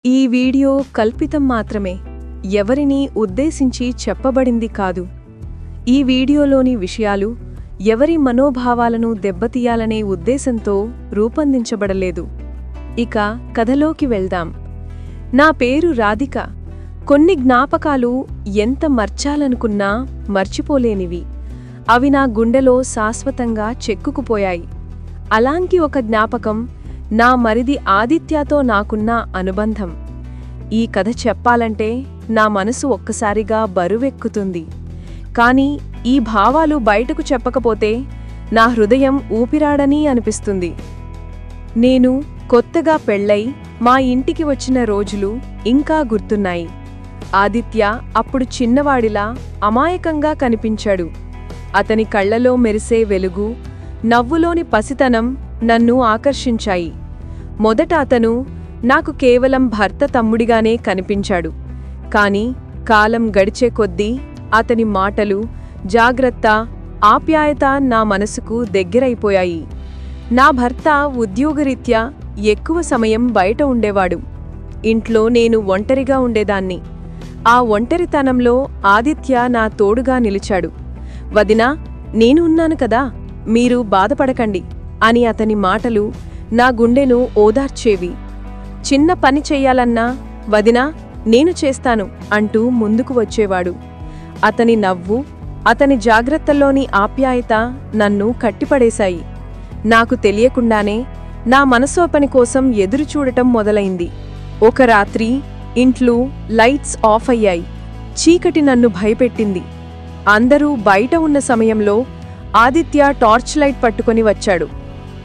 ఈ వీడియో కల్పితం మాత్రమే, ఎవరినీ ఉద్దేశించి చెప్పబడింది కాదు. ఈ వీడియోలోని విషయాలు ఎవరి మనోభావాలను దెబ్బతీయాలనే ఉద్దేశంతో రూపొందించబడలేదు. ఇక కథలోకి వెళ్దాం. నా పేరు రాధిక. కొన్ని జ్ఞాపకాలు ఎంత మర్చాలనుకున్నా మర్చిపోలేనివి. అవి నా గుండెలో శాశ్వతంగా చెక్కుకుపోయాయి. అలాంటి ఒక జ్ఞాపకం నా మరిది ఆదిత్యతో నాకున్న అనుబంధం. ఈ కథ చెప్పాలంటే నా మనసు ఒక్కసారిగా బరువెక్కుతుంది. కానీ ఈ భావాలు బయటకు చెప్పకపోతే నా హృదయం ఊపిరాడని అనిపిస్తుంది. నేను కొత్తగా పెళ్ళై మా ఇంటికి వచ్చిన రోజులు ఇంకా గుర్తున్నాయి. ఆదిత్య అప్పుడు చిన్నవాడిలా అమాయకంగా కనిపించాడు. అతని కళ్లలో మెరిసే వెలుగు, నవ్వులోని పసితనం నన్ను ఆకర్షించాయి. మొదట అతను నాకు కేవలం భర్త తమ్ముడిగానే కనిపించాడు. కాని కాలం గడిచే కొద్దీ అతని మాటలు, జాగ్రత్త, ఆప్యాయత నా మనసుకు దగ్గరైపోయాయి. నా భర్త ఉద్యోగరీత్యా ఎక్కువ సమయం బయట ఉండేవాడు. ఇంట్లో నేను ఒంటరిగా ఉండేదాన్ని. ఆ ఒంటరితనంలో ఆదిత్య నా తోడుగా నిలిచాడు. వదినా, నేను ఉన్నాను కదా, మీరు బాధపడకండి అని అతని మాటలు నా గుండెను ఓదార్చేవి. చిన్న పని చెయ్యాలన్నా, వదినా నేను చేస్తాను అంటూ ముందుకు వచ్చేవాడు. అతని నవ్వు, అతని జాగ్రత్తల్లోని ఆప్యాయత నన్ను కట్టిపడేశాయి. నాకు తెలియకుండానే నా మనసు పని కోసం ఎదురుచూడటం మొదలైంది. ఒక రాత్రి ఇంట్లో లైట్స్ ఆఫ్ అయ్యాయి. చీకటి నన్ను భయపెట్టింది. అందరూ బయట ఉన్న సమయంలో ఆదిత్య టార్చ్ లైట్ పట్టుకొని వచ్చాడు.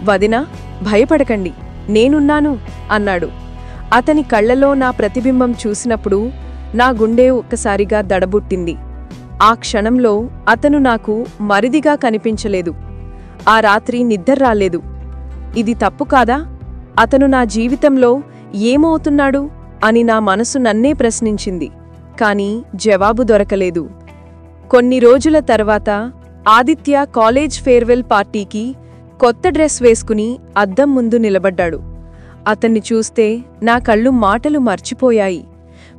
వదినా, భయపడకండి, నేనున్నాను అన్నాడు. అతని కళ్లలో నా ప్రతిబింబం చూసినప్పుడు నా గుండె ఒక్కసారిగా దడబుట్టింది. ఆ క్షణంలో అతను నాకు మరిదిగా కనిపించలేదు. ఆ రాత్రి నిద్ర రాలేదు. ఇది తప్పు కాదా? అతను నా జీవితంలో ఏమవుతున్నాడు అని నా మనసు నన్నే ప్రశ్నించింది. కాని జవాబు దొరకలేదు. కొన్ని రోజుల తర్వాత ఆదిత్య కాలేజ్ ఫేర్వెల్ పార్టీకి కొత్త డ్రెస్ వేసుకుని అద్దం ముందు నిలబడ్డాడు. అతన్ని చూస్తే నా కళ్ళు మాటలు మర్చిపోయాయి.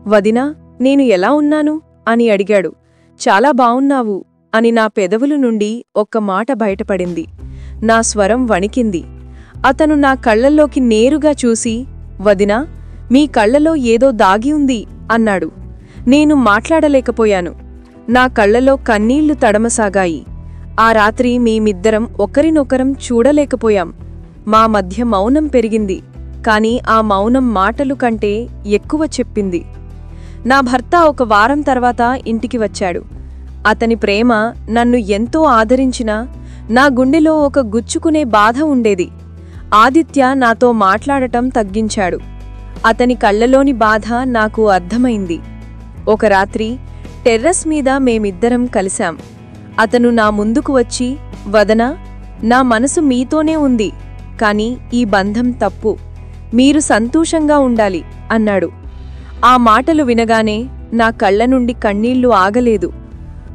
వదినా, నేను ఎలా ఉన్నాను అని అడిగాడు. చాలా బావున్నావు అని నా పెదవుల నుండి ఒక్క మాట బయటపడింది. నా స్వరం వణికింది. అతను నా కళ్లల్లోకి నేరుగా చూసి, వదినా, మీ కళ్లలో ఏదో దాగి ఉంది అన్నాడు. నేను మాట్లాడలేకపోయాను. నా కళ్లలో కన్నీళ్లు తడమసాగాయి. ఆ రాత్రి మేమిద్దరం ఒకరినొకరం చూడలేకపోయాం. మా మధ్య మౌనం పెరిగింది. కాని ఆ మౌనం మాటలు కంటే ఎక్కువ చెప్పింది. నా భర్త ఒక వారం తర్వాత ఇంటికి వచ్చాడు. అతని ప్రేమ నన్ను ఎంతో ఆదరించినా నా గుండెలో ఒక గుచ్చుకునే బాధ ఉండేది. ఆదిత్య నాతో మాట్లాడటం తగ్గించాడు. అతని కళ్లలోని బాధ నాకు అర్థమైంది. ఒక రాత్రి టెర్రస్ మీద మేమిద్దరం కలిశాం. అతను నా ముందుకు వచ్చి, వదనా, నా మనసు మీతోనే ఉంది, కాని ఈ బంధం తప్పు, మీరు సంతోషంగా ఉండాలి అన్నాడు. ఆ మాటలు వినగానే నా కళ్ల నుండి కన్నీళ్లు ఆగలేదు.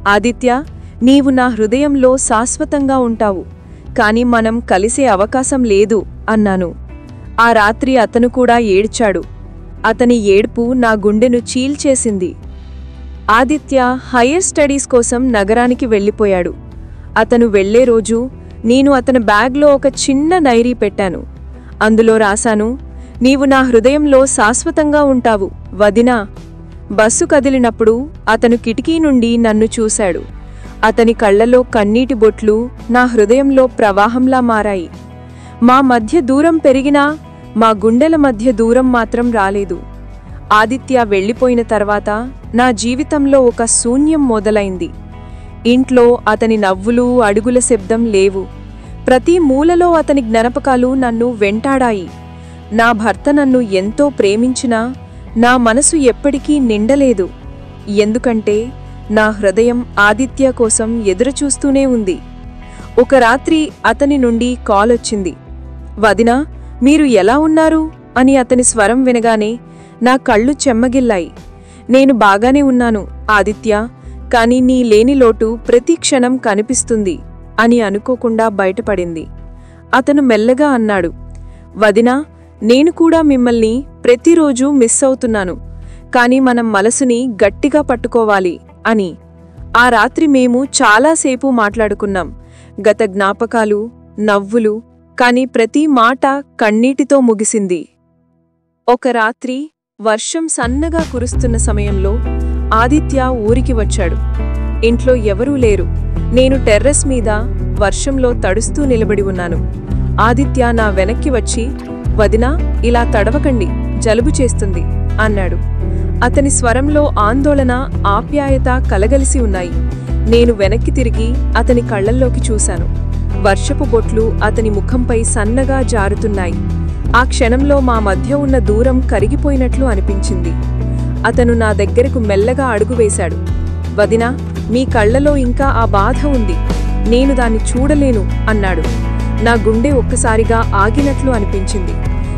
ఆదిత్య, నీవు నా హృదయంలో శాశ్వతంగా ఉంటావు, కాని మనం కలిసే అవకాశం లేదు అన్నాను. ఆ రాత్రి అతను కూడా ఏడ్చాడు. అతని ఏడ్పు నా గుండెను చీల్చేసింది. ఆదిత్య హైయర్ స్టడీస్ కోసం నగరానికి వెళ్ళిపోయాడు. అతను వెళ్లే రోజు నేను అతని బ్యాగ్లో ఒక చిన్న డైరీ పెట్టాను. అందులో రాశాను, నీవు నా హృదయంలో శాశ్వతంగా ఉంటావు, వదినా. బస్సు కదిలినప్పుడు అతను కిటికీ నుండి నన్ను చూశాడు. అతని కళ్లలో కన్నీటి బొట్లు నా హృదయంలో ప్రవాహంలా మారాయి. మా మధ్య దూరం పెరిగినా మా గుండెల మధ్య దూరం మాత్రం రాలేదు. ఆదిత్య వెళ్లిపోయిన తర్వాత నా జీవితంలో ఒక శూన్యం మొదలైంది. ఇంట్లో అతని నవ్వులు, అడుగుల శబ్దం లేవు. ప్రతి మూలలో అతని జ్ఞాపకాలు నన్ను వెంటాడాయి. నా భర్త నన్ను ఎంతో ప్రేమించినా నా మనసు ఎప్పటికీ నిండలేదు. ఎందుకంటే నా హృదయం ఆదిత్య కోసం ఎదురుచూస్తూనే ఉంది. ఒక రాత్రి అతని నుండి కాలొచ్చింది. వదినా, మీరు ఎలా ఉన్నారు అని అతని స్వరం వినగానే నా కళ్ళు చెమ్మగిల్లాయి. నేను బాగానే ఉన్నాను ఆదిత్య, కాని నీ లేని లోటు ప్రతి క్షణం కనిపిస్తుంది అని అనుకోకుండా బయటపడింది. అతను మెల్లగా అన్నాడు, వదినా, నేను కూడా మిమ్మల్ని ప్రతిరోజూ మిస్ అవుతున్నాను, కానీ మనం మనసుని గట్టిగా పట్టుకోవాలి అని. ఆ రాత్రి మేము చాలాసేపు మాట్లాడుకున్నాం. గత జ్ఞాపకాలు, నవ్వులు, కాని ప్రతి మాట కన్నీటితో ముగిసింది. ఒక రాత్రి వర్షం సన్నగా కురుస్తున్న సమయంలో ఆదిత్య ఊరికి వచ్చాడు. ఇంట్లో ఎవరూ లేరు. నేను టెర్రస్ మీద వర్షంలో తడుస్తూ నిలబడి ఉన్నాను. ఆదిత్య నా వెనక్కి వచ్చి, "వదినా, ఇలా తడవకండి, జలుబు చేస్తుంది" అన్నాడు. అతని స్వరంలో ఆందోళన, ఆప్యాయత కలగలిసి ఉన్నాయి. నేను వెనక్కి తిరిగి అతని కళ్లల్లోకి చూశాను. వర్షపు బొట్లు అతని ముఖంపై సన్నగా జారుతున్నాయి. ఆ క్షణంలో మా మధ్య ఉన్న దూరం కరిగిపోయినట్లు అనిపించింది. అతను నా దగ్గరకు మెల్లగా అడుగు వేశాడు. "వదినా, మీ కళ్లలో ఇంకా ఆ బాధ ఉంది. నేను దాన్ని చూడలేను" అన్నాడు. నా గుండె ఒక్కసారిగా ఆగినట్లు అనిపించింది.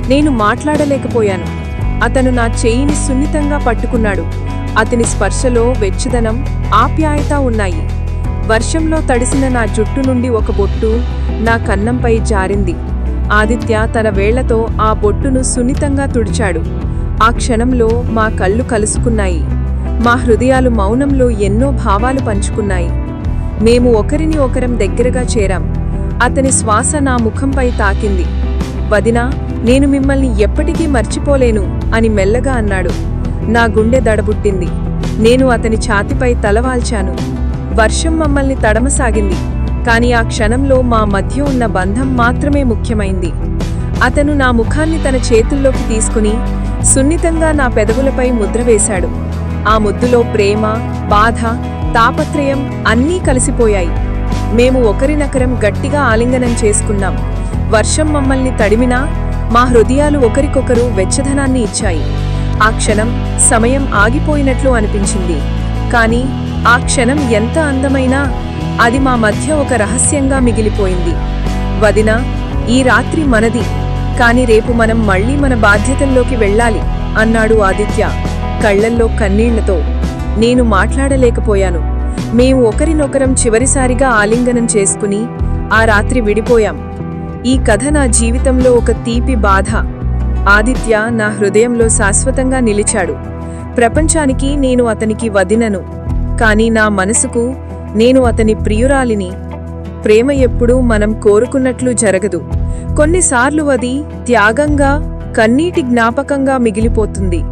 నేను మాట్లాడలేకపోయాను. అతను నా చేయిని సున్నితంగా పట్టుకున్నాడు. అతని స్పర్శలో వెచ్చదనం, ఆప్యాయత ఉన్నాయి. వర్షంలో తడిసిన నా జుట్టు నుండి ఒక బొట్టు నా కన్నంపై జారింది. ఆదిత్య తన వేళ్లతో ఆ బొట్టును సున్నితంగా తుడిచాడు. ఆ క్షణంలో మా కళ్ళు కలుసుకున్నాయి. మా హృదయాలు మౌనంలో ఎన్నో భావాలు పంచుకున్నాయి. మేము ఒకరిని ఒకరం దగ్గరగా చేరాం. అతని శ్వాస నా ముఖంపై తాకింది. "వదినా, నేను మిమ్మల్ని ఎప్పటికీ మర్చిపోలేను" అని మెల్లగా అన్నాడు. నా గుండె దడబుట్టింది. నేను అతని ఛాతిపై తలవాల్చాను. వర్షం మమ్మల్ని తడమసాగింది, కాని ఆ క్షణంలో మా మధ్య ఉన్న బంధం మాత్రమే ముఖ్యమైంది. అతను నా ముఖాన్ని తన చేతుల్లోకి తీసుకుని సున్నితంగా నా పెదవులపై ముద్ర వేశాడు. ఆ ముద్దులో ప్రేమ, బాధ, తాపత్రయం అన్నీ కలిసిపోయాయి. మేము ఒకరినొకరం గట్టిగా ఆలింగనం చేసుకున్నాం. వర్షం మమ్మల్ని తడిమినా మా హృదయాలు ఒకరికొకరు వెచ్చదనాన్ని ఇచ్చాయి. ఆ క్షణం సమయం ఆగిపోయినట్లు అనిపించింది. కానీ ఆ క్షణం ఎంత అందమైనా అది మా మధ్య ఒక రహస్యంగా మిగిలిపోయింది. "వదినా, ఈ రాత్రి మనది, కాని రేపు మనం మళ్లీ మన బాధ్యతల్లోకి వెళ్ళాలి" అన్నాడు ఆదిత్య, కళ్లల్లో కన్నీళ్లతో. నేను మాట్లాడలేకపోయాను. మేము ఒకరినొకరం చివరిసారిగా ఆలింగనం చేసుకుని ఆ రాత్రి విడిపోయాం. ఈ కథ నా జీవితంలో ఒక తీపి బాధ. ఆదిత్య నా హృదయంలో శాశ్వతంగా నిలిచాడు. ప్రపంచానికి నేను అతనికి వదినను, కానీ నా మనసుకు నేను అతని ప్రియురాలిని. ప్రేమ ఎప్పుడూ మనం కోరుకున్నట్లు జరగదు. కొన్నిసార్లు అది త్యాగంగా, కన్నీటి జ్ఞాపకంగా మిగిలిపోతుంది.